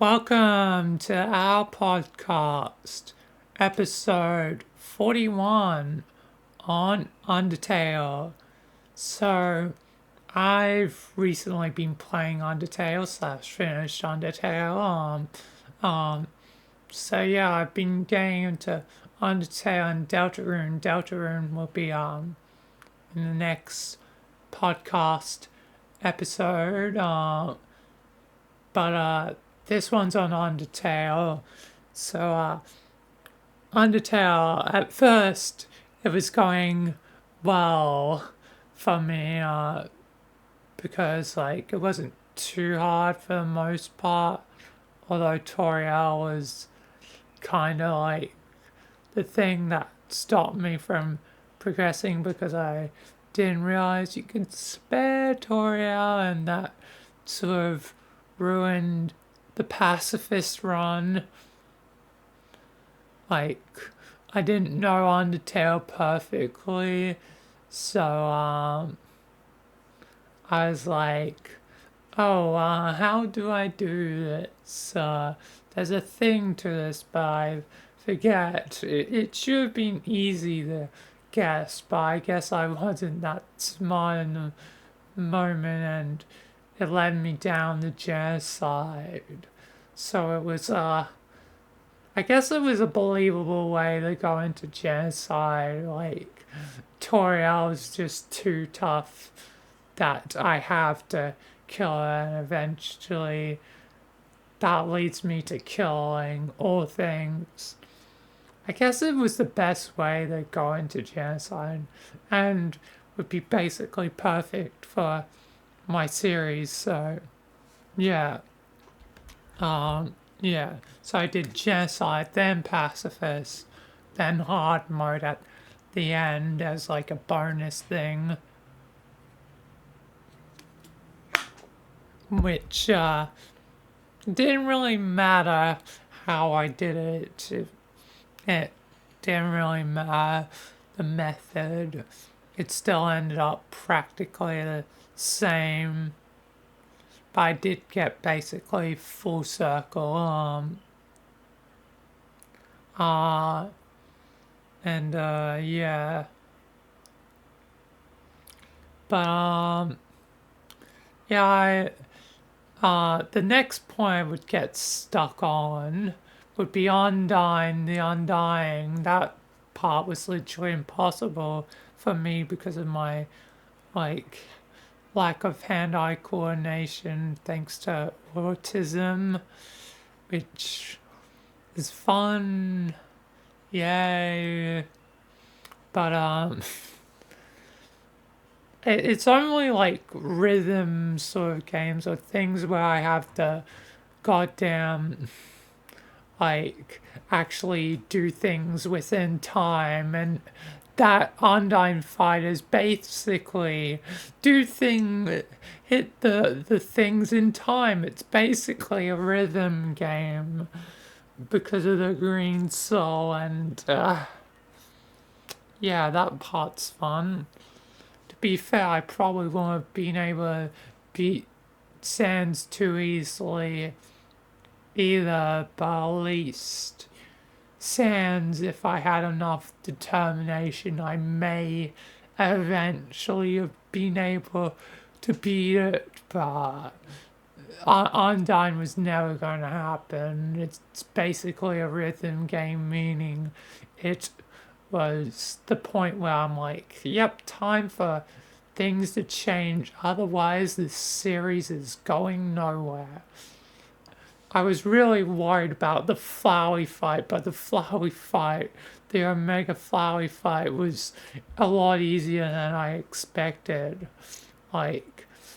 Welcome to our podcast, episode 41 on Undertale. So, I've recently been playing Undertale slash finished Undertale. So yeah, I've been getting into Undertale and Deltarune. Deltarune will be in the next podcast episode. But this one's on Undertale. So Undertale, at first, it was going well for me because it wasn't too hard for the most part. Although Toriel was kind of the thing that stopped me from progressing because I didn't realize you could spare Toriel, and that sort of ruined the pacifist run. I didn't know Undertale perfectly, so I was like, oh, how do I do this? There's a thing to this, but I forget. It should have been easy to guess, but I guess I wasn't that smart in the moment, and it led me down the genocide. So it was, I guess it was a believable way to go into genocide. Toriel is just too tough that I have to kill her, and eventually that leads me to killing all things. I guess it was the best way to go into genocide and would be basically perfect for my series. So yeah, yeah. So I did genocide, then pacifist, then hard mode at the end as a bonus thing, which didn't really matter how I did it. It didn't really matter the method. It still ended up practically the same. But I did get basically full circle. And yeah. But yeah, the next point I would get stuck on would be Undying, the Undying. That part was literally impossible for me because of my like lack of hand-eye coordination thanks to autism, which is fun. Yay. But it's only rhythm sort of games or things where I have to goddamn actually do things within time, and that Undying Fighters basically hit the things in time. It's basically a rhythm game because of the green soul, and yeah, that part's fun. To be fair, I probably wouldn't have been able to beat Sans too easily either, but at least Sans, if I had enough determination, I may eventually have been able to beat it, but Undyne was never going to happen. It's basically a rhythm game, meaning it was the point where I'm like, yep, time for things to change, otherwise this series is going nowhere. I was really worried about the Flowey fight, but the Omega Flowey fight was a lot easier than I expected.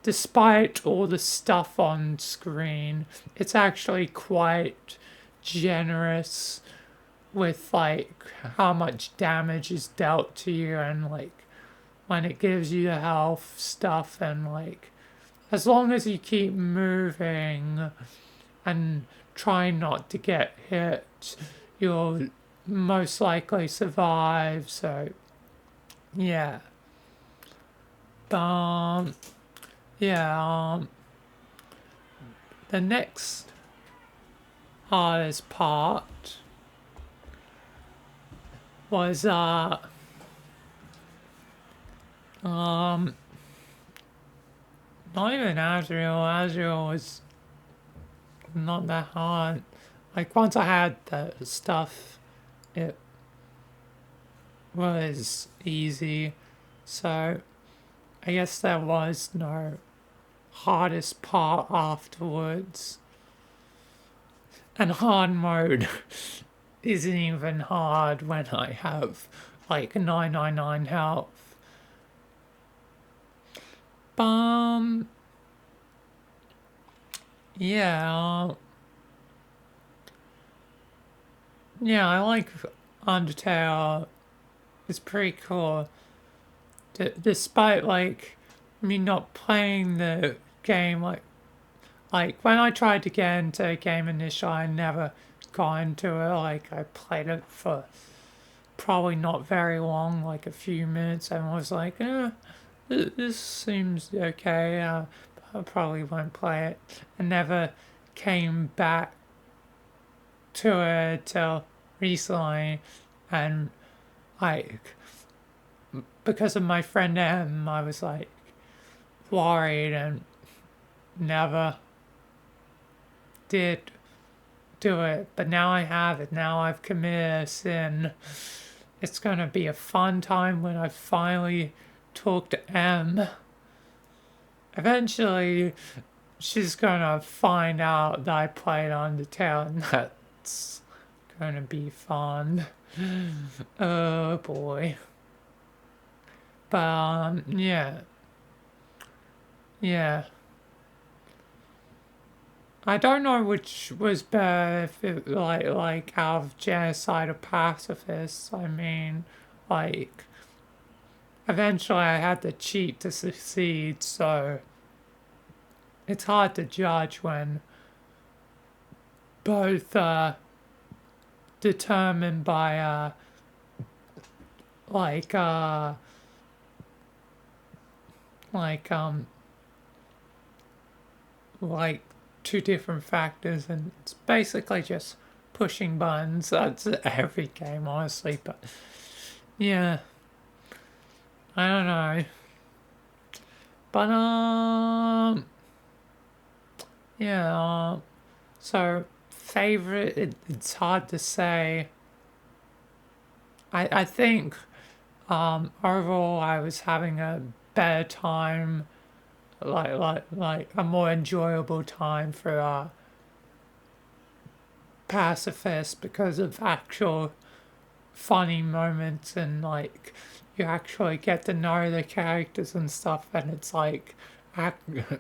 Despite all the stuff on screen, it's actually quite generous with how much damage is dealt to you, and when it gives you the health stuff, and as long as you keep moving and try not to get hit, you'll most likely survive. So yeah. Yeah, the next hardest part was um not even Azrael. Azrael was not that hard. Like once I had the stuff, it was easy. So I guess there was no hardest part afterwards. And hard mode isn't even hard when I have like 999 health. Yeah, yeah, I like Undertale. It's pretty cool. Despite like me not playing the game like when I tried to get into a game initially, I never got into it. Like I played it for probably not very long, like a few minutes, and was like, this seems okay. I probably won't play it. I never came back to it till recently, and like because of my friend M, I was like worried and never did do it. But now I have it. Now I've committed a sin. It's gonna be a fun time when I finally talk to M. Eventually, she's gonna find out that I played Undertale, and that's gonna be fun. Oh boy. But yeah, yeah. I don't know which was better, if it like out of genocide or pacifist. I mean, like eventually I had to cheat to succeed, so it's hard to judge when both determined by like uh like um like two different factors, and it's basically just pushing buttons. That's every game, honestly. But yeah, I don't know. But yeah. So favorite, it's hard to say. I think overall I was having a better time, like a more enjoyable time for pacifist because of actual funny moments, and like you actually get to know the characters and stuff, and it's like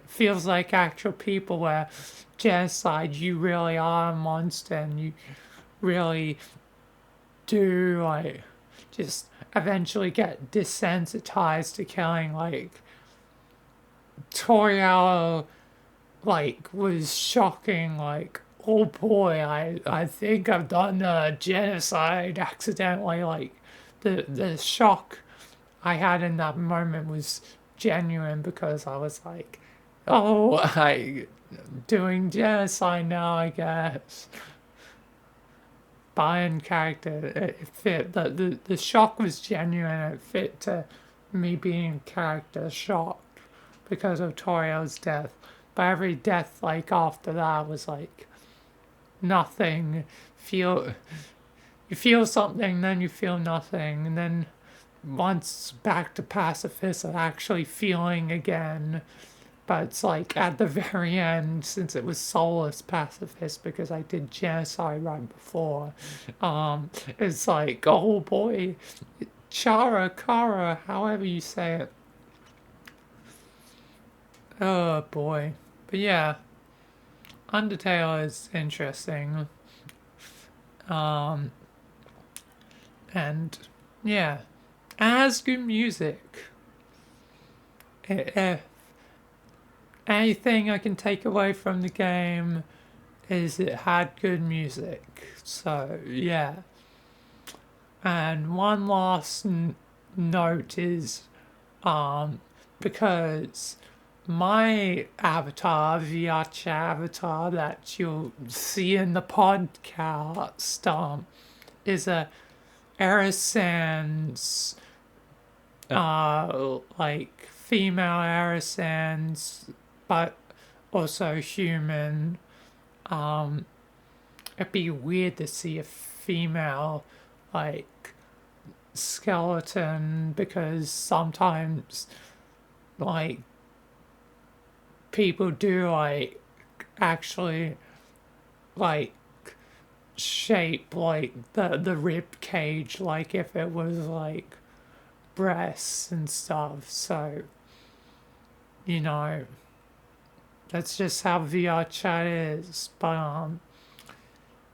feels like actual people, where genocide you really are a monster and you really do like just eventually get desensitized to killing. Like Toriel like was shocking, like oh boy, I think I've done a genocide accidentally. Like the shock I had in that moment was genuine, because I was like, oh, I doing genocide now, I guess. Bayern character, it fit. The shock was genuine. It fit to me being character shocked because of Toriel's death. But every death like after that was like nothing. Feel you feel something, then you feel nothing, and then once back to pacifist of actually feeling again. But it's like at the very end, since it was soulless pacifist because I did genocide right before, it's like, oh boy, Chara, Kara, however you say it. Oh boy. But yeah, Undertale is interesting. Um, and yeah, it has good music. If anything I can take away from the game is it had good music. So yeah. And one last note is because my avatar, VR chat avatar that you'll see in the podcast, is a Aerosans, like female Aerosans, but also human. It'd be weird to see a female, like, skeleton because sometimes, like, people do, like, actually, like, shape, like, the rib cage, like, if it was, like, breasts and stuff. So, you know, that's just how VR chat is. But,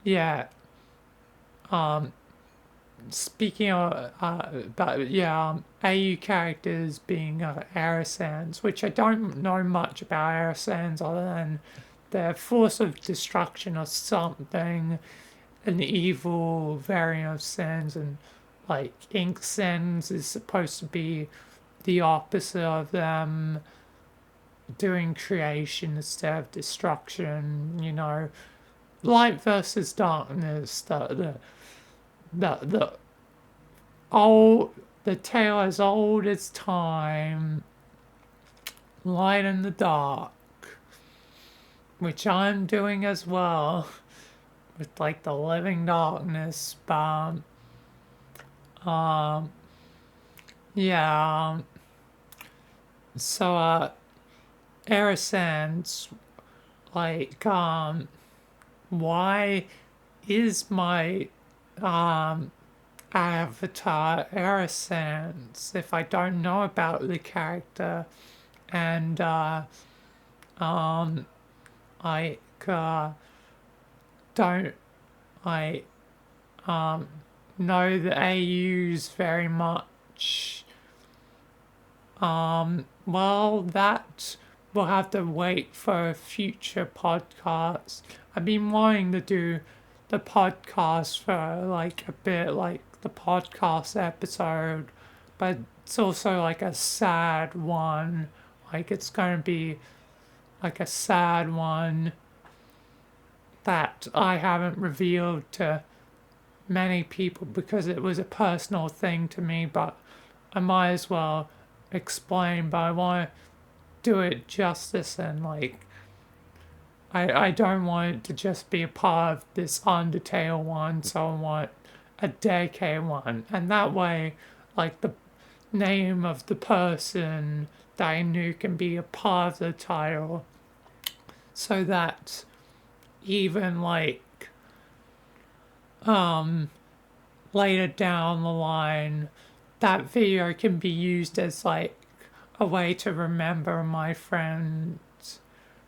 yeah. Um, Speaking of, but yeah, AU characters being Aerosans, which I don't know much about Aerosans other than they're force of destruction or something, an evil variant of Sans, and like Ink Sans is supposed to be the opposite of them, doing creation instead of destruction. You know, light versus darkness. The old, the tale as old as time, light and the dark, which I'm doing as well with like the living darkness. But um, yeah. So Aerosans, like why is my um avatar Aerosans if I don't know about the character and um like don't like know the AUs very much. Well, that will have to wait for a future podcast. I've been wanting to do the podcast for like a bit, like the podcast episode, but it's also like a sad one. Like it's going to be like a sad one that I haven't revealed to many people because it was a personal thing to me, but I might as well explain, but I want to do it justice and like I don't want it to just be a part of this Undertale one, so I want a dedicated one. And that way, like the name of the person that I knew can be a part of the title so that even like later down the line that video can be used as like a way to remember my friends.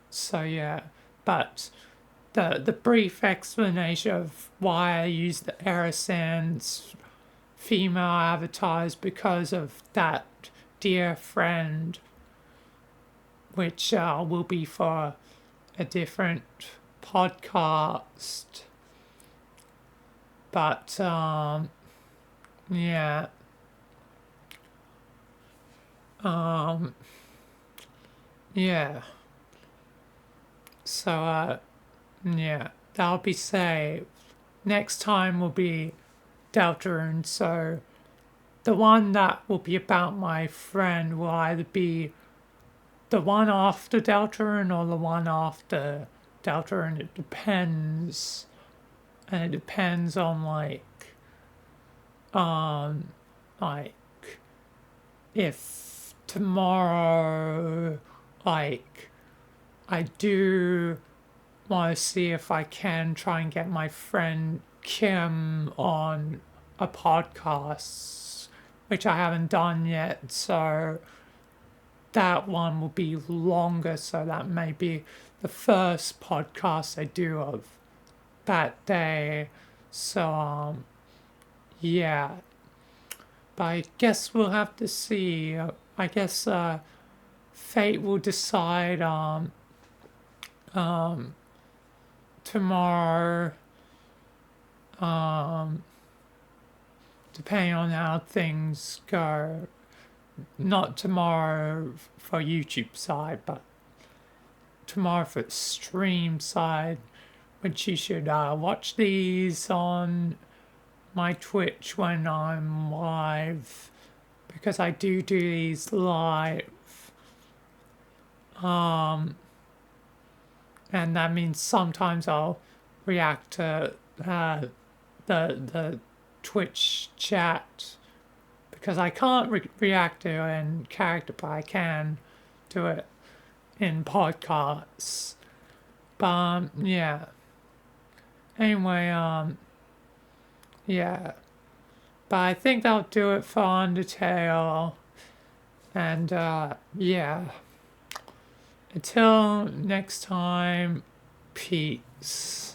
So yeah, but the brief explanation of why I use the Aerosans female avatars because of that dear friend, which will be for a different podcast. But yeah, yeah. So yeah, that'll be saved. Next time will be Deltarune. So the one that will be about my friend will either be the one after Deltarune or the one after Deltarune. It depends, and it depends on like if tomorrow, like I do want to see if I can try and get my friend Kim on a podcast, which I haven't done yet. So that one will be longer. So that may be the first podcast I do of that day. So, yeah. But I guess we'll have to see. I guess fate will decide tomorrow, depending on how things go. not tomorrow for YouTube side, but tomorrow for stream side, which you should watch these on my Twitch when I'm live, because I do these live. And that means sometimes I'll react to the Twitch chat, because I can't react to it in character, but I can do it in podcasts. But yeah. Anyway, yeah. But I think that'll do it for Undertale. And yeah. Until next time, peace.